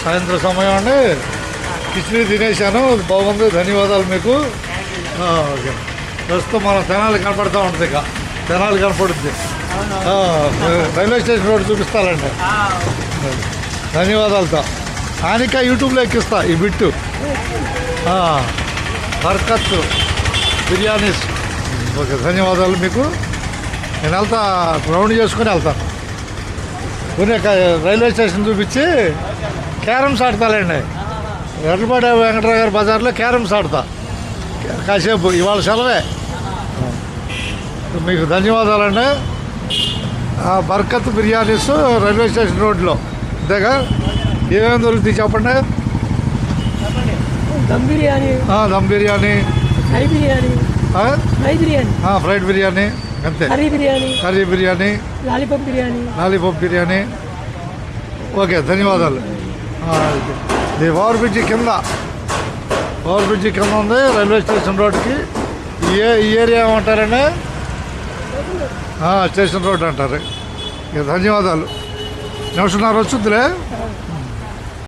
సాయంత్రం సమయం అండి. కిచిడి తినేసాను, బాగుంది, ధన్యవాదాలు మీకు. ఓకే, ప్రస్తుతం మనం తెనాలి కనపడుతూ ఉంటుంది. ఇక తెనాలి కనపడుద్ది. రైల్వే స్టేషన్ రోడ్డు చూపిస్తానండి. ధన్యవాదాలతో ఆనిక యూట్యూబ్లో ఎక్కిస్తా ఈ బిట్టు. బర్కత్ బిర్యానీస్. ఓకే, ధన్యవాదాలు మీకు. నేను వెళ్తా, రౌండ్ చేసుకొని వెళ్తాను. కొన్ని రైల్వే స్టేషన్ చూపించి క్యారమ్స్ ఆడతానండి. ఎర్రపాటి వెంకటరావు గారి బజార్లో క్యారమ్స్ ఆడతా కాసేపు. ఇవాళ సెలవే. మీకు ధన్యవాదాలండి. బర్కత్ బిర్యానీస్ రైల్వే స్టేషన్ రోడ్లో. అంతేగా, ఏమేమి దొరుకుతాయి చెప్పండి. దమ్ బిర్యానీ, దమ్ బిర్యానీ, ఫ్రై బిర్యానీ, ఫ్రైడ్ బిర్యానీ, అంతే. Curry biryani, lollipop biryani. Okay, ధన్యవాదాలు. ఇది ఓవర్ బ్రిడ్జి కింద ఉంది రైల్వే స్టేషన్ రోడ్కి. ఈ ఏరియా ఏమంటారండి? స్టేషన్ రోడ్ అంటారు. ఇక ధన్యవాదాలు. నిమిషంన్నర వచ్చుద్దిలే.